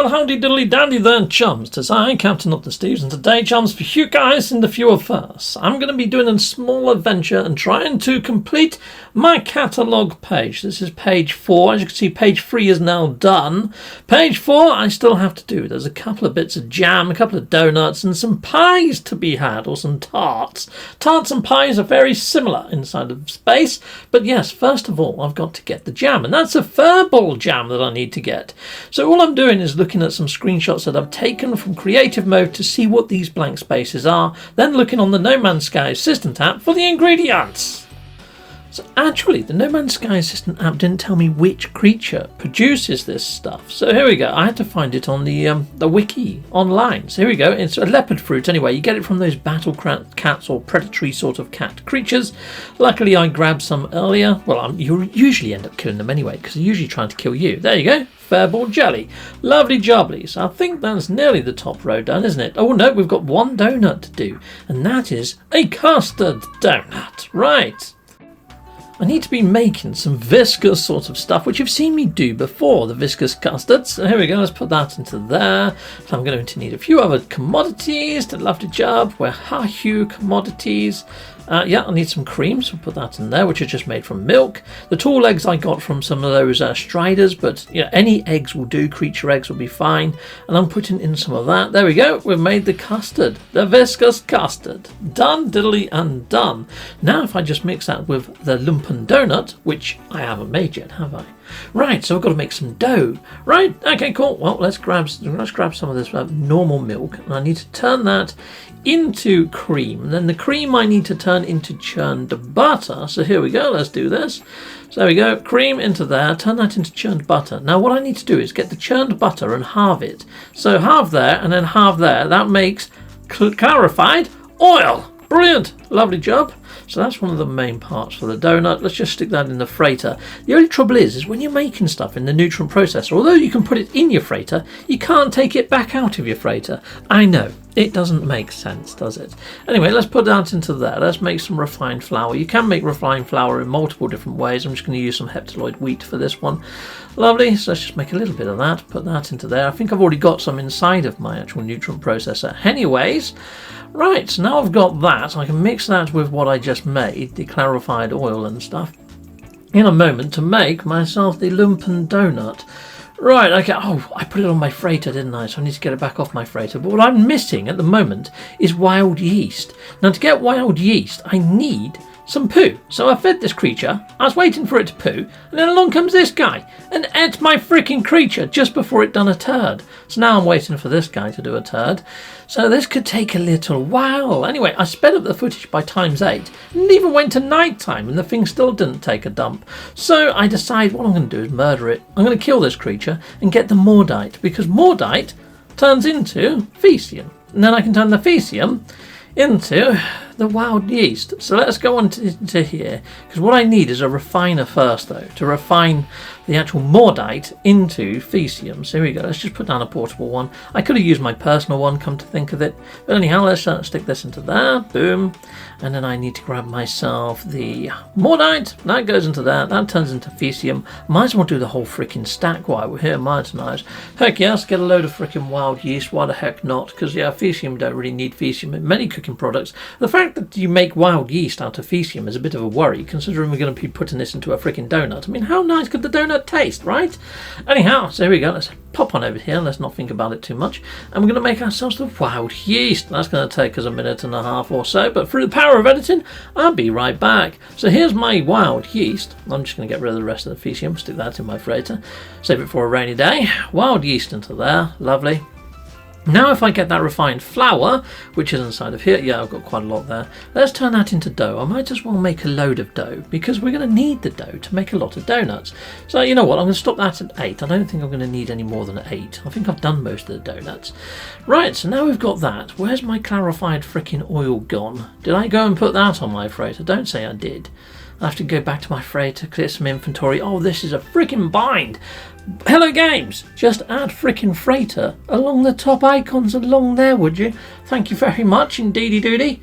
Well, howdy diddly dandy there, chums. 'Tis I, Captain Up the Steves, and today, chums, for you guys in the few of us, I'm going to be doing a small adventure and trying to complete my catalogue page. This is page 4. As you can see, page 3 is now done. Page 4, I still have to do. There's a couple of bits of jam, a couple of donuts, and some pies to be had, or some tarts. Tarts and pies are very similar inside of space, but yes, first of all, I've got to get the jam, and that's a furball jam that I need to get. So all I'm doing is looking at some screenshots that I've taken from creative mode to see what these blank spaces are, then looking on the No Man's Sky Assistant app for the ingredients. So actually, the No Man's Sky Assistant app didn't tell me which creature produces this stuff. So here we go. I had to find it on the wiki online. So here we go. It's a leopard fruit anyway. You get it from those battle cats or predatory sort of cat creatures. Luckily, I grabbed some earlier. Well, you usually end up killing them anyway because they're usually trying to kill you. There you go. Furball jelly. Lovely jubbly. So I think that's nearly the top row done, isn't it? Oh no, we've got one donut to do, and that is a custard donut. Right. I need to be making some viscous sort of stuff, which you've seen me do before, the viscous custards. So here we go, let's put that into there. So I'm going to need a few other commodities to love the job. Where are you, commodities? Yeah, I need some cream, so put that in there, which is just made from milk. The tall eggs I got from some of those striders, but yeah, any eggs will do. Creature eggs will be fine. And I'm putting in some of that. There we go. We've made the custard, the viscous custard. Done, diddly, and done. Now, if I just mix that with the lumpen donut, which I haven't made yet, have I? Right, so I've got to make some dough. Right, okay, cool. Well, let's grab some of this normal milk, and I need to turn that into cream. Then the cream I need to turn into churned butter. So here we go, let's do this. So there we go, cream into there, turn that into churned butter. Now what I need to do is get the churned butter and halve it. So halve there and then halve there. That makes clarified oil. Brilliant, lovely job. So that's one of the main parts for the donut. Let's just stick that in the freighter. The only trouble is when you're making stuff in the nutrient processor, although you can put it in your freighter, you can't take it back out of your freighter. I know, it doesn't make sense, does it? Anyway, let's put that into there. Let's make some refined flour. You can make refined flour in multiple different ways. I'm just going to use some heptaloid wheat for this one. Lovely, so let's just make a little bit of that, put that into there. I think I've already got some inside of my actual nutrient processor. Anyways, right, so now I've got that. I can mix that with what I just made, the clarified oil and stuff, in a moment to make myself the lumpen donut. Right, okay, oh, I put it on my freighter, didn't I? So I need to get it back off my freighter. But what I'm missing at the moment is wild yeast. Now, to get wild yeast, I need some poo. So I fed this creature, I was waiting for it to poo, and then along comes this guy and ate my freaking creature just before it done a turd. So now I'm waiting for this guy to do a turd. So this could take a little while. Anyway, I sped up the footage by ×8 and even went to night time and the thing still didn't take a dump. So I decide what I'm going to do is murder it. I'm going to kill this creature and get the Mordite, because Mordite turns into Fecium. And then I can turn the Fecium into the wild yeast. So let's go on to here, because what I need is a refiner first, though, to refine the actual Mordite into Fecium. So here we go. Let's just put down a portable one. I could have used my personal one, come to think of it. But anyhow, let's stick this into there. Boom. And then I need to grab myself the Mordite. That goes into there. That turns into Fecium. Might as well do the whole freaking stack while we're here, mightn't I? Heck yes, get a load of freaking wild yeast. Why the heck not? Because, yeah, Fecium don't really need Fecium in many cooking products. The fact that you make wild yeast out of Fecium is a bit of a worry, considering we're going to be putting this into a freaking donut. I mean, how nice could the donut taste, right? Anyhow, so here we go. Let's pop on over here. Let's not think about it too much. And we're going to make ourselves the wild yeast. That's going to take us a minute and a half or so, but through the power of editing, I'll be right back. So here's my wild yeast. I'm just going to get rid of the rest of the Fecium, stick that in my freighter, save it for a rainy day. Wild yeast into there. Lovely. Now if I get that refined flour, which is inside of here, yeah, I've got quite a lot there. Let's turn that into dough. I might as well make a load of dough, because we're going to need the dough to make a lot of donuts. So you know what, I'm going to stop that at 8. I don't think I'm going to need any more than 8. I think I've done most of the donuts. Right, so now we've got that. Where's my clarified freaking oil gone? Did I go and put that on my freighter? Don't say I did. I have to go back to my freighter, clear some inventory. Oh, this is a freaking bind. Hello Games, just add frickin' freighter along the top icons along there, would you? Thank you very much, indeedy doody.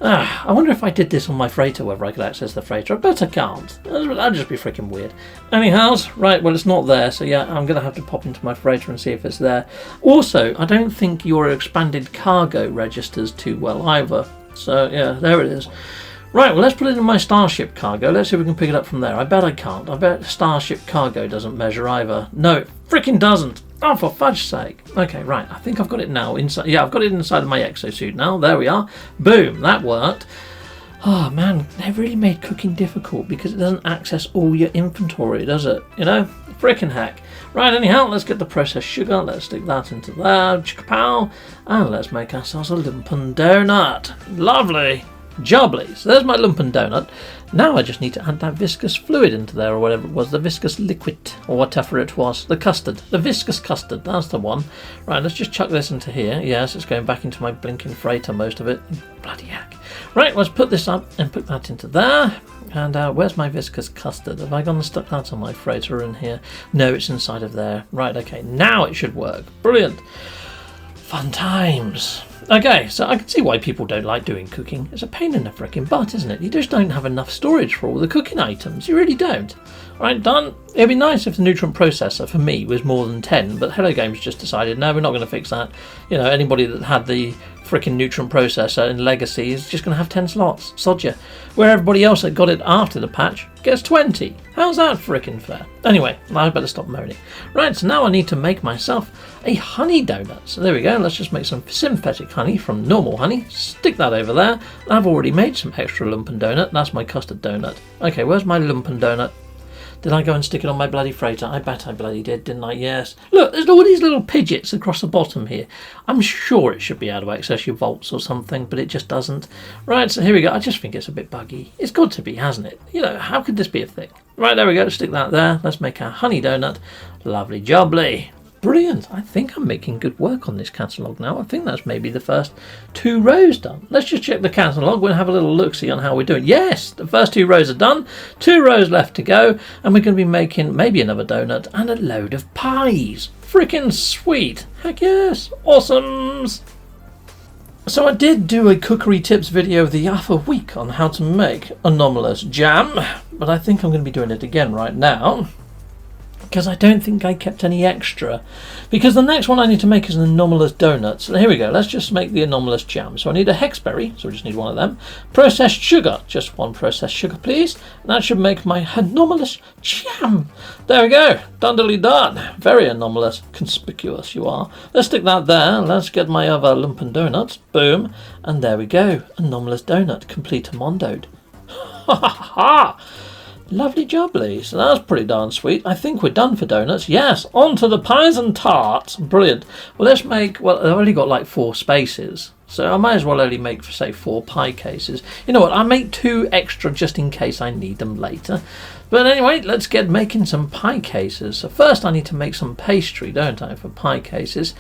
I wonder if I did this on my freighter, whether I could access the freighter. I bet I can't. That'd just be freaking weird. Anyhow, right, well, it's not there, so yeah, I'm going to have to pop into my freighter and see if it's there. Also, I don't think your expanded cargo registers too well either. So, yeah, there it is. Right, well, let's put it in my Starship cargo. Let's see if we can pick it up from there. I bet I can't. I bet Starship cargo doesn't measure either. No, it freaking doesn't. Oh, for fudge's sake. Okay, right. I think I've got it now. Inside. Yeah, I've got it inside of my exosuit now. There we are. Boom. That worked. Oh, man. They've really made cooking difficult because it doesn't access all your inventory, does it? You know? Frickin' heck. Right, anyhow, let's get the processed sugar. Let's stick that into there. Chicka-pow. And let's make ourselves a lumpen donut. Lovely. Jubbly. So there's my lumpen donut. Now I just need to add that viscous fluid into there, or whatever it was, the viscous liquid, or whatever it was, the custard, the viscous custard, that's the one. Right, let's just chuck this into here. Yes, it's going back into my blinking freighter, most of it. Bloody heck. Right, let's put this up and put that into there. And where's my viscous custard? Have I gone and stuck that on my freighter in here? No, it's inside of there. Right, okay, now it should work. Brilliant. Fun times. Okay, so I can see why people don't like doing cooking. It's a pain in the frickin' butt, isn't it? You just don't have enough storage for all the cooking items. You really don't. Right, done. It'd be nice if the nutrient processor, for me, was more than 10, but Hello Games just decided, no, we're not going to fix that. You know, anybody that had the frickin' nutrient processor in Legacy is just going to have 10 slots. Sod ya. Where everybody else that got it after the patch gets 20. How's that frickin' fair? Anyway, I better stop moaning. Right, so now I need to make myself a honey donut. So there we go. Let's just make some synthetic honey from normal honey. Stick that over there. I've already made some extra lumpen donut. That's my custard donut. Okay, where's my lumpen donut? Did I go and stick it on my bloody freighter? I bet I bloody did, didn't I? Yes. Look, there's all these little pidgets across the bottom here. I'm sure it should be able to access your vaults or something, but it just doesn't. Right, so here we go. I just think it's a bit buggy. It's got to be, hasn't it? You know, how could this be a thing? Right, there we go. Stick that there. Let's make our honey donut. Lovely jubbly. Brilliant. I think I'm making good work on this catalogue now. I think that's maybe the first 2 rows done. Let's just check the catalogue. We'll have a little look-see on how we're doing. Yes, the first 2 rows are done. 2 rows left to go. And we're going to be making maybe another donut and a load of pies. Freaking sweet. Heck yes. Awesomes. So I did do a cookery tips video the other week on how to make anomalous jam. But I think I'm going to be doing it again right now, because I don't think I kept any extra. Because the next one I need to make is an anomalous donut. So here we go. Let's just make the anomalous jam. So I need a hexberry, so we just need one of them. Processed sugar, just 1 processed sugar, please. And that should make my anomalous jam. There we go. Done-dilly done. Very anomalous. Conspicuous you are. Let's stick that there. Let's get my other lumpen donuts. Boom. And there we go. Anomalous donut. Complete mondoed. Ha ha ha. Lovely jubbly. So that's pretty darn sweet. I think we're done for donuts. Yes, on to the pies and tarts. Brilliant. Well, let's make, well, I've only got like 4 spaces, so I might as well only make, say, 4 pie cases. You know what, I'll make 2 extra just in case I need them later. But anyway, let's get making some pie cases. So first I need to make some pastry, don't I, for pie cases.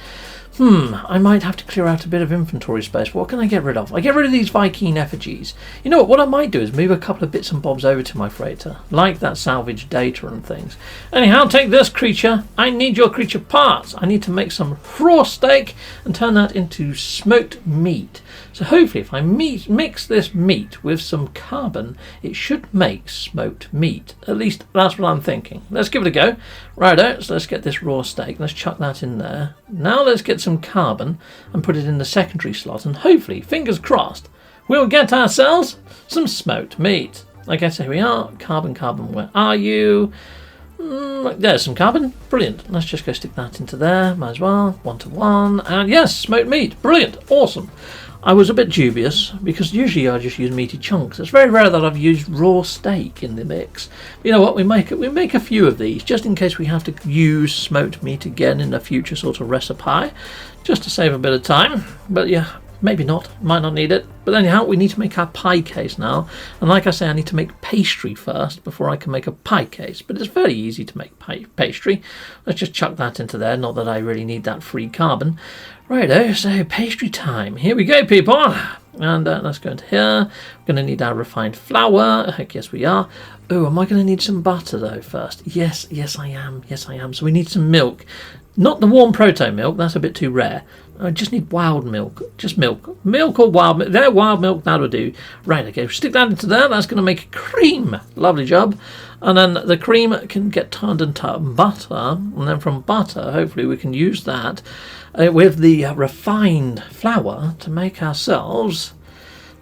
I might have to clear out a bit of inventory space. What can I get rid of? I get rid of these Viking effigies. You know what I might do is move a couple of bits and bobs over to my freighter, like that salvage data and things. Anyhow, take this creature. I need your creature parts. I need to make some raw steak and turn that into smoked meat. So hopefully if I mix this meat with some carbon, it should make smoked meat. At least that's what I'm thinking. Let's give it a go. Righto, so let's get this raw steak. Let's chuck that in there. Now let's get some carbon and put it in the secondary slot, and hopefully, fingers crossed, we'll get ourselves some smoked meat. Okay, so here we are. Carbon, where are you? There's some carbon. Brilliant. Let's just go stick that into there. Might as well. 1 to 1. And yes, smoked meat. Brilliant. Awesome. I was a bit dubious because usually I just use meaty chunks. It's very rare that I've used raw steak in the mix. But you know what? We make a few of these just in case we have to use smoked meat again in a future sort of recipe, just to save a bit of time. But yeah, maybe not. Might not need it. But anyhow, we need to make our pie case now. And like I say, I need to make pastry first before I can make a pie case. But it's very easy to make pastry. Let's just chuck that into there. Not that I really need that free carbon. Righto, so pastry time. Here we go, people. And let's go into here. We're going to need our refined flour. Heck yes we are. Oh, am I going to need some butter though first? Yes I am. Yes I am. So we need some milk. Not the warm proto milk, that's a bit too rare. I just need wild milk. Just milk. Milk or wild milk. There, wild milk, that'll do. Right, okay, stick that into there. That's going to make a cream. Lovely job. And then the cream can get turned into butter. And then from butter, hopefully we can use that with the refined flour to make ourselves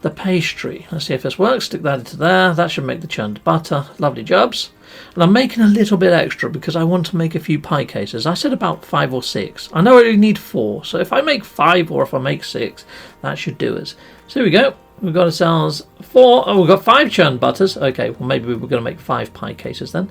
the pastry. Let's see if this works. Stick that into there. That should make the churned butter. Lovely jobs. And I'm making a little bit extra because I want to make a few pie cases. I said about 5 or 6. I know I only need 4. So if I make 5 or if I make 6, that should do us. So here we go. We've got ourselves 4. Oh, we've got 5 churned butters. Okay, well maybe we're going to make 5 pie cases then.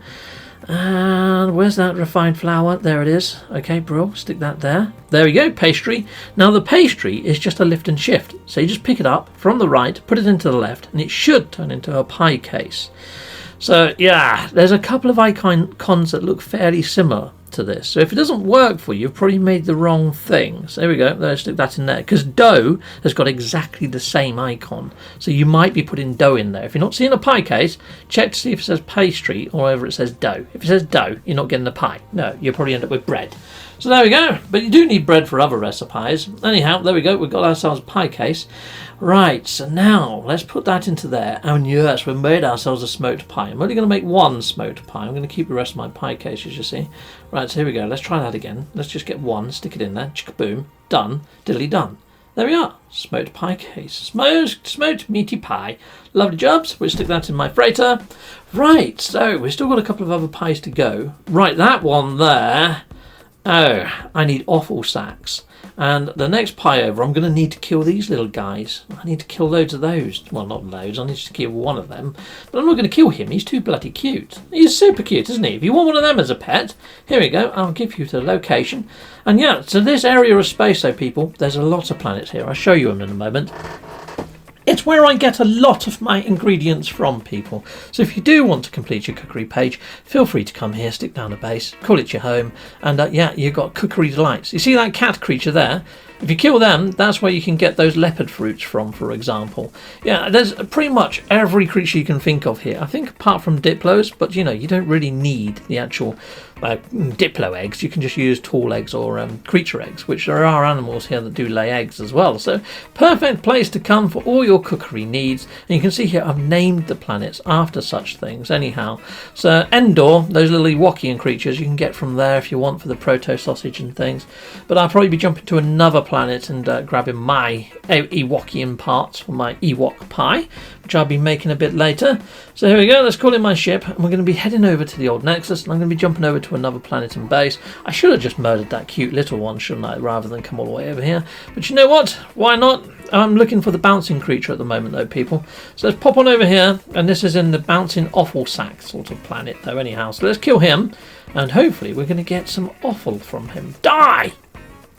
And where's that refined flour? There it is. Okay, bro, stick that there. There we go, pastry. Now the pastry is just a lift and shift. So you just pick it up from the right, put it into the left, and it should turn into a pie case. So yeah, there's a couple of icons that look fairly similar to this. So if it doesn't work for you, you've probably made the wrong thing. So there we go. Let's stick that in there. Because dough has got exactly the same icon. So you might be putting dough in there. If you're not seeing a pie case, check to see if it says pastry or whether it says dough. If it says dough, you're not getting the pie. No, you'll probably end up with bread. So there we go. But you do need bread for other recipes. Anyhow, there we go. We've got ourselves a pie case. Right, so now let's put that into there. And yes, we've made ourselves a smoked pie. I'm only going to make 1 smoked pie. I'm going to keep the rest of my pie cases, you see. Right, so here we go. Let's try that again. Let's just get 1, stick it in there. Chicka-boom. Done. Diddly done. There we are. Smoked pie case. Smoked meaty pie. Lovely jobs. We'll stick that in my freighter. Right, so we've still got a couple of other pies to go. Right, that one there. Oh, I need offal sacks. And the next pie over, I'm going to need to kill these little guys. I need to kill loads of those. Well, not loads. I need to kill one of them. But I'm not going to kill him. He's too bloody cute. He's super cute, isn't he? If you want one of them as a pet, here we go. I'll give you the location. And yeah, so this area of space, though, people, there's a lot of planets here. I'll show you them in a moment. It's where I get a lot of my ingredients from, people. So if you do want to complete your cookery page, feel free to come here, stick down a base, call it your home, and yeah, you've got cookery delights. You see that cat creature there? If you kill them, that's where you can get those leopard fruits from, for example. Yeah, there's pretty much every creature you can think of here. I think apart from Diplos, but you know, you don't really need the actual Diplo eggs. You can just use tall eggs or creature eggs, which there are animals here that do lay eggs as well. So perfect place to come for all your cookery needs. And you can see here I've named the planets after such things anyhow. So Endor, those little Ewokian creatures, you can get from there if you want for the proto sausage and things. But I'll probably be jumping to another planet and grabbing my Ewokian parts for my Ewok pie, which I'll be making a bit later. So here we go, let's call in my ship, and we're going to be heading over to the old Nexus, and I'm going to be jumping over to another planet and base. I should have just murdered that cute little one, shouldn't I, rather than come all the way over here. But you know what? Why not? I'm looking for the bouncing creature at the moment, though, people. So let's pop on over here, and this is in the bouncing offal sack sort of planet, though, anyhow. So let's kill him, and hopefully we're going to get some offal from him. Die!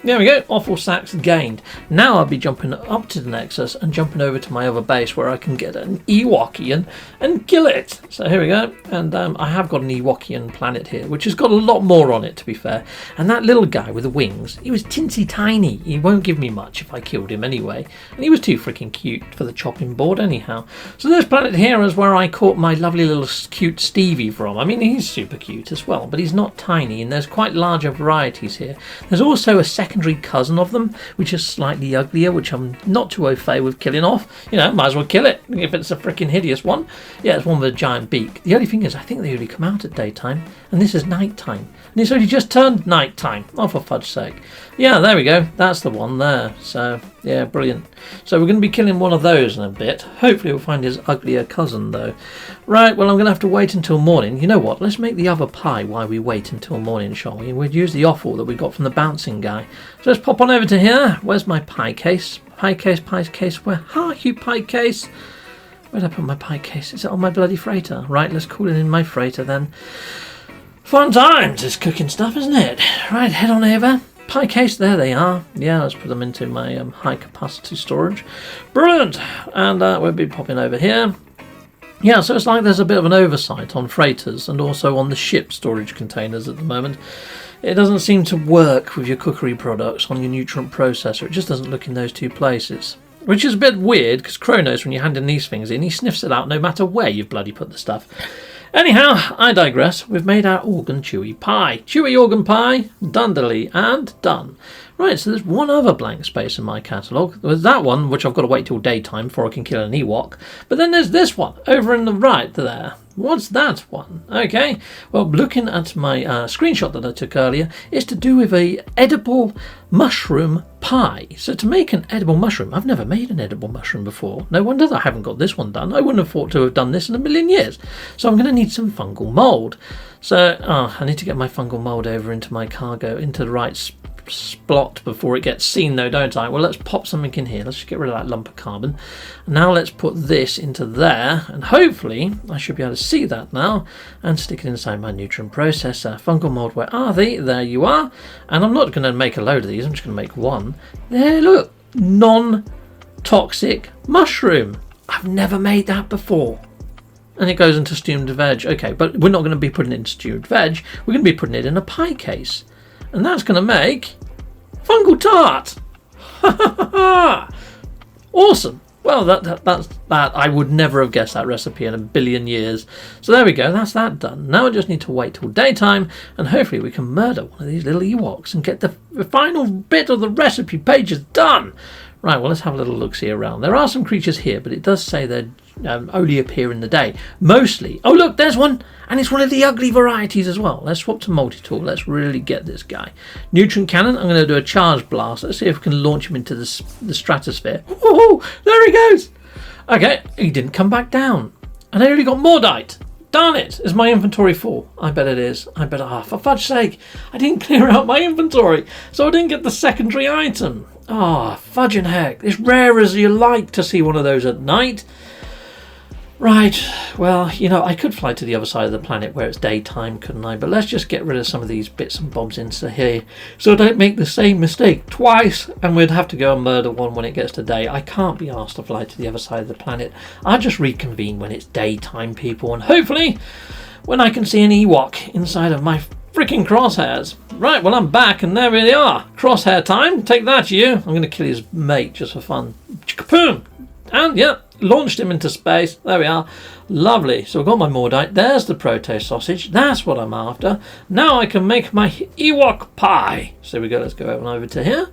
There we go, offal sacks gained. Now I'll be jumping up to the Nexus and jumping over to my other base where I can get an Ewokian and kill it. So here we go, and I have got an Ewokian planet here, which has got a lot more on it, to be fair. And that little guy with the wings, he was tinsy tiny. He won't give me much if I killed him anyway. And he was too freaking cute for the chopping board anyhow. So this planet here is where I caught my lovely little cute Stevie from. I mean, he's super cute as well, but he's not tiny, and there's quite larger varieties here. There's also a secondary cousin of them, which is slightly uglier, which I'm not too au fait with killing off. You know, might as well kill it if it's a freaking hideous one. Yeah, it's one with a giant beak. The only thing is, I think they only come out at daytime, and this is nighttime, and it's only just turned nighttime. Oh, for fudge's sake. Yeah, there we go. That's the one there. So yeah, brilliant. So we're going to be killing one of those in a bit. Hopefully we'll find his uglier cousin, though. Right, well, I'm going to have to wait until morning. You know what? Let's make the other pie while we wait until morning, shall we? We'll use the offal that we got from the bouncing guy. So let's pop on over to here. Where's my pie case? Pie case, pie case. Where are you, pie case? Where'd I put my pie case? Is it on my bloody freighter? Right, let's call it in my freighter then. Fun times, this cooking stuff, isn't it? Right, head on over. Pie case, there they are. Yeah, let's put them into my high capacity storage. Brilliant. And we'll be popping over here. Yeah, so it's like there's a bit of an oversight on freighters and also on the ship storage containers at the moment. It doesn't seem to work with your cookery products on your nutrient processor. It just doesn't look in those two places. which is a bit weird because Kronos, when you're handing these things in, he sniffs it out no matter where you've bloody put the stuff. Anyhow, I digress. We've made our organ chewy pie. Chewy organ pie, dundily, and done. Right, so there's one other blank space in my catalogue. There's that one, which I've got to wait till daytime before I can kill an Ewok. But then there's this one, over in the right there. What's that one? Okay, well, looking at my screenshot that I took earlier, it's to do with a edible mushroom pie. So to make an edible mushroom, I've never made an edible mushroom before. No wonder that I haven't got this one done. I wouldn't have thought to have done this in a million years. So I'm going to need some fungal mould. So I need to get my fungal mould over into my cargo, into the right spot before it gets seen though, don't I? Well, let's pop something in here. Let's just get rid of that lump of carbon. Now let's put this into there, and hopefully I should be able to see that now and stick it inside my nutrient processor. Fungal mold, where are they? There you are. And I'm not going to make a load of these, I'm just going to make one. There, look, non-toxic mushroom. I've never made that before. And it goes into stewed veg. Okay, but we're not going to be putting it in stewed veg. We're going to be putting it in a pie case. And that's going to make fungal tart. Awesome. Well, that's that. I would never have guessed that recipe in a billion years. So there we go. That's that done. Now I just need to wait till daytime, and hopefully we can murder one of these little Ewoks and get the final bit of the recipe pages done. Right, well, let's have a little look-see around. There are some creatures here, but it does say they only appear in the day. Mostly. Oh, look, there's one. And it's one of the ugly varieties as well. Let's swap to multi-tool. Let's really get this guy. Nutrient cannon. I'm going to do a charge blast. Let's see if we can launch him into the stratosphere. Whoa, there he goes. Okay, he didn't come back down. And I only got Mordite. Darn it. Is my inventory full? I bet it is. I bet. For fudge's sake. I didn't clear out my inventory, so I didn't get the secondary item. Fudging heck. It's rare as you like to see one of those at night. Right, well, you know, I could fly to the other side of the planet where it's daytime, couldn't I? But let's just get rid of some of these bits and bobs into here so I don't make the same mistake twice, and we'd have to go and murder one when it gets to day. I can't be asked to fly to the other side of the planet. I'll just reconvene when it's daytime, people, and hopefully when I can see an Ewok inside of my freaking crosshairs. Right, well, I'm back, and there we are. Crosshair time. Take that, you. I'm going to kill his mate just for fun. Kapoom! And, yeah, launched him into space. There we are. Lovely. So I've got my Mordite. There's the proto sausage. That's what I'm after. Now I can make my Ewok pie. So there we go. Let's go over to here.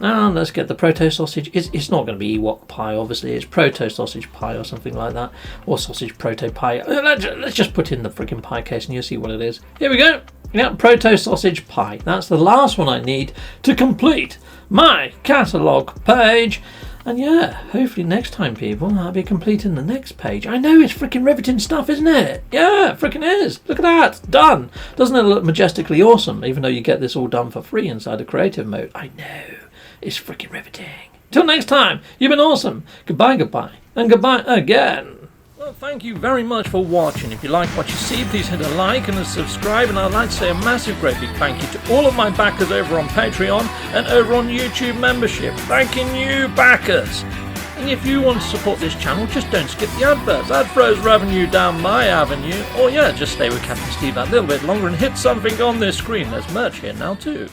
And let's get the proto sausage. It's not going to be Ewok pie, obviously. It's proto sausage pie or something like that. Or sausage proto pie. Let's just put in the freaking pie case and you'll see what it is. Here we go. Yeah, proto sausage pie. That's the last one I need to complete my catalogue page. And yeah, hopefully next time, people, I'll be completing the next page. I know it's freaking riveting stuff, isn't it? Yeah, it freaking is. Look at that. Done. Doesn't it look majestically awesome, even though you get this all done for free inside the creative mode? I know. It's freaking riveting. Till next time, you've been awesome. Goodbye, and goodbye again. Well, thank you very much for watching. If you like what you see, please hit a like and a subscribe. And I'd like to say a massive, great big thank you to all of my backers over on Patreon and over on YouTube membership. Thanking you, backers. And if you want to support this channel, just don't skip the adverts. That throws revenue down my avenue. Or yeah, just stay with Captain Steve that little bit longer and hit something on this screen. There's merch here now too.